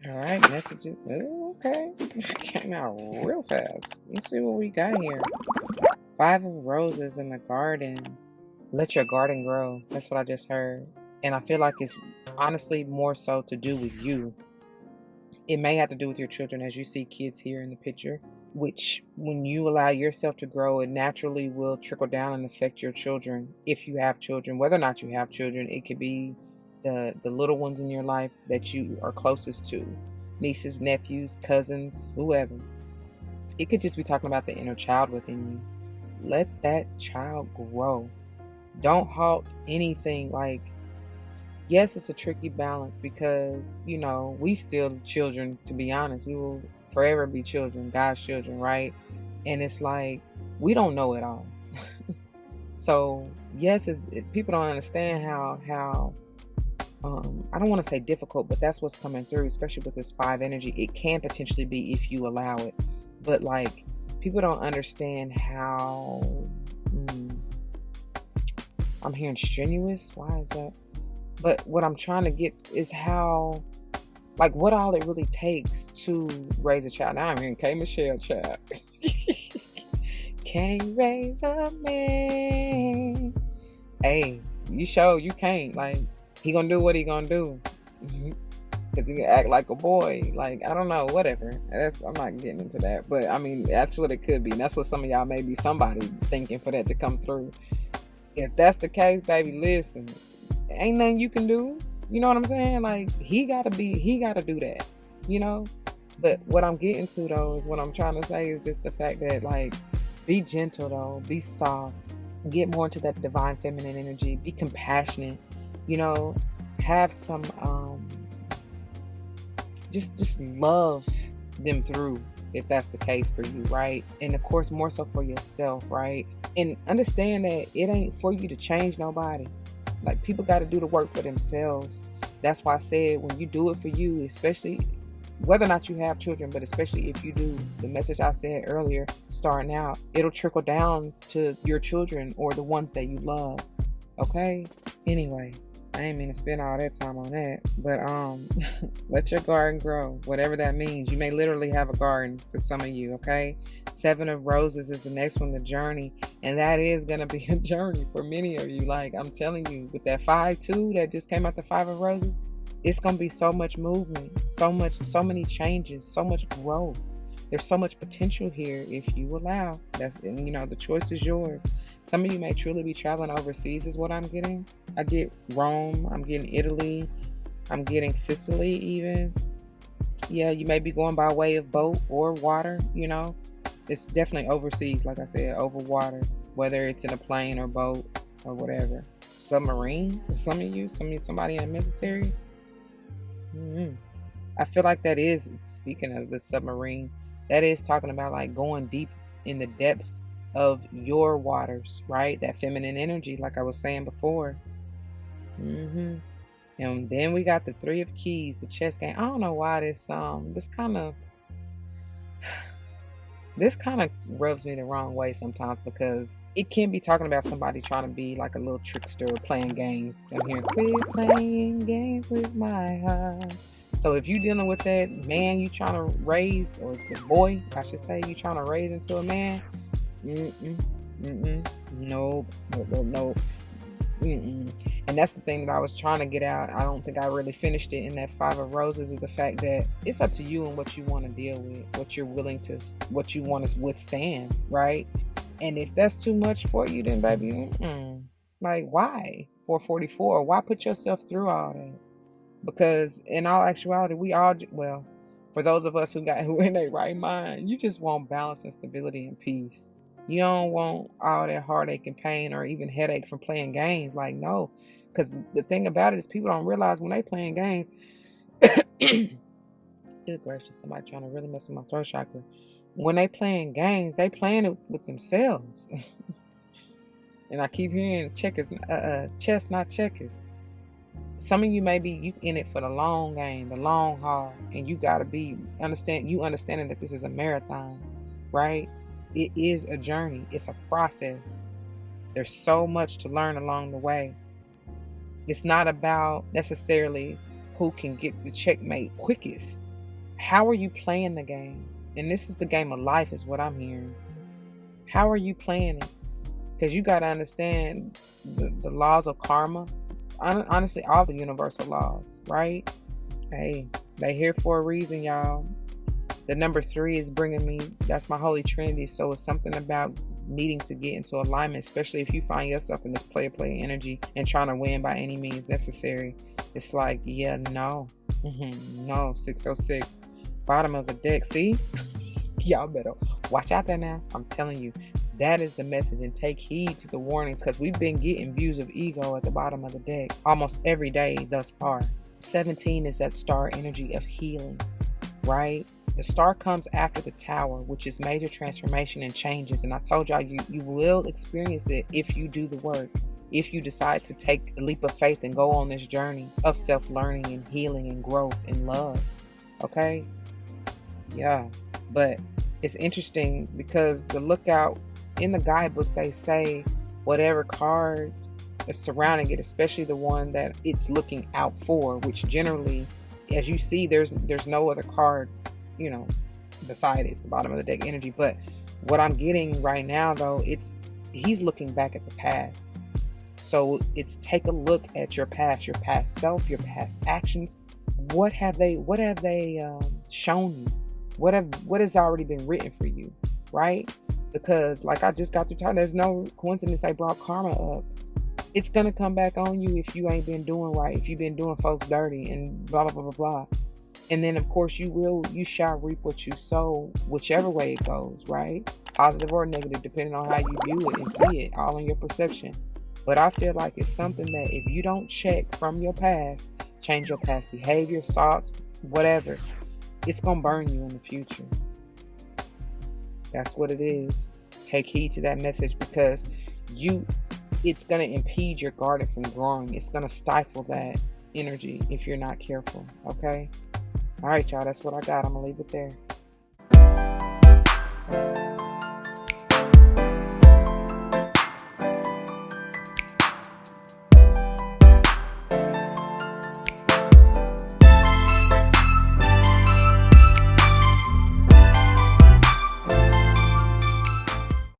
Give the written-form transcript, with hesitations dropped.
All right, messages. Oh, okay. Came out real fast. Let's see what we got here. 5 of Roses in the garden. Let your garden grow. That's what I just heard. And I feel like it's honestly more so to do with you. It may have to do with your children, as you see kids here in the picture, which when you allow yourself to grow, it naturally will trickle down and affect your children. If you have children, whether or not you have children, it could be the little ones in your life that you are closest to, nieces, nephews, cousins, whoever. It could just be talking about the inner child within you. Let that child grow. Don't halt anything. Like, yes, it's a tricky balance because, we still children, to be honest. We will forever be children, God's children, right? And it's like, we don't know it all. So, yes, people don't understand how I don't want to say difficult, but that's what's coming through, especially with this 5 energy. It can potentially be if you allow it. But, like, people don't understand how... I'm hearing strenuous. Why is that? But what I'm trying to get is how, like, what all it really takes to raise a child. Now I'm hearing K. Michelle, child. Can't raise a man. Hey, you can't. Like, he gonna do what he gonna do. Because he can act like a boy. Like, I don't know, whatever. I'm not getting into that. But, I mean, that's what it could be. And that's what some of y'all may be somebody thinking for that to come through. If that's the case, baby, listen. Ain't nothing you can do. You know what I'm saying? Like, he gotta do that, But what I'm getting to, though, is what I'm trying to say is just the fact that, like, be gentle, though. Be soft. Get more into that divine feminine energy. Be compassionate. Have some, just love them through, if that's the case for you, right? And of course, more so for yourself, right? And understand that it ain't for you to change nobody. Like, people got to do the work for themselves. That's why I said, when you do it for you, especially whether or not you have children, but especially if you do, the message I said earlier, starting out, it'll trickle down to your children or the ones that you love. Okay? Anyway, I ain't mean to spend all that time on that, but let your garden grow, whatever that means. You may literally have a garden for some of you, okay? 7 of Roses is the next one, the journey, and that is going to be a journey for many of you. Like, I'm telling you, with that 5 too that just came out, the 5 of Roses, it's going to be so much movement, so many changes, so much growth. There's so much potential here if you allow. The choice is yours. Some of you may truly be traveling overseas is what I'm getting. I get Rome, I'm getting Italy, I'm getting Sicily even. Yeah, you may be going by way of boat or water, It's definitely overseas, like I said, over water, whether it's in a plane or boat or whatever. Submarine for some of you, somebody in the military. I feel like that is, speaking of the submarine, that is talking about like going deep in the depths of your waters, right? That feminine energy, like I was saying before. And then we got the 3 of Keys, the chess game. I don't know why this kind of rubs me the wrong way sometimes, because it can be talking about somebody trying to be like a little trickster or playing games. I'm hearing, quit playing games with my heart. So if you're dealing with that man you trying to raise, or the boy, I should say, you trying to raise into a man, nope. And that's the thing that I was trying to get out. I don't think I really finished it in that 5 of Roses, is the fact that it's up to you and what you want to deal with, what you want to withstand, right? And if that's too much for you, then baby, like, why? 444, why put yourself through all that? Because in all actuality, for those of us who in their right mind, you just want balance and stability and peace. You don't want all that heartache and pain or even headache from playing games. Like, no. Because the thing about it is, people don't realize when they playing games, good gracious, somebody trying to really mess with my throat chakra. When they playing games, they playing it with themselves. And I keep hearing chess, not checkers. Some of you may be you in it for the long game, the long haul, and you gotta understanding that this is a marathon, right? It is a journey. It's a process. There's so much to learn along the way. It's not about necessarily who can get the checkmate quickest. How are you playing the game? And this is the game of life is what I'm hearing. How are you playing it? Because you got to understand the laws of karma. Honestly, all the universal laws, right? Hey, they here for a reason, y'all. The number 3 is bringing me, that's my Holy Trinity. So it's something about needing to get into alignment, especially if you find yourself in this play energy and trying to win by any means necessary. It's like, yeah, no. No, 606. Bottom of the deck. See? Y'all better watch out there now. I'm telling you. That is the message, and take heed to the warnings, because we've been getting views of ego at the bottom of the deck almost every day thus far. 17 is that star energy of healing, right? The star comes after the tower, which is major transformation and changes. And I told y'all you will experience it if you do the work, if you decide to take the leap of faith and go on this journey of self-learning and healing and growth and love. Okay? Yeah. But it's interesting because the lookout in the guidebook, they say whatever card is surrounding it, especially the one that it's looking out for, which generally, as you see, there's no other card, beside it's the bottom of the deck energy. But what I'm getting right now, though, he's looking back at the past. So it's take a look at your past self, your past actions. What have they shown you? What has already been written for you, right? Because like I just got through talking, there's no coincidence they brought karma up. It's going to come back on you if you ain't been doing right, if you've been doing folks dirty and blah, blah, blah, blah, blah. And then, of course, you shall reap what you sow, whichever way it goes, right? Positive or negative, depending on how you view it and see it, all in your perception. But I feel like it's something that if you don't check from your past, change your past behavior, thoughts, whatever, it's going to burn you in the future. That's what it is. Take heed to that message, because it's going to impede your garden from growing. It's going to stifle that energy if you're not careful. Okay? All right, y'all. That's what I got. I'm going to leave it there.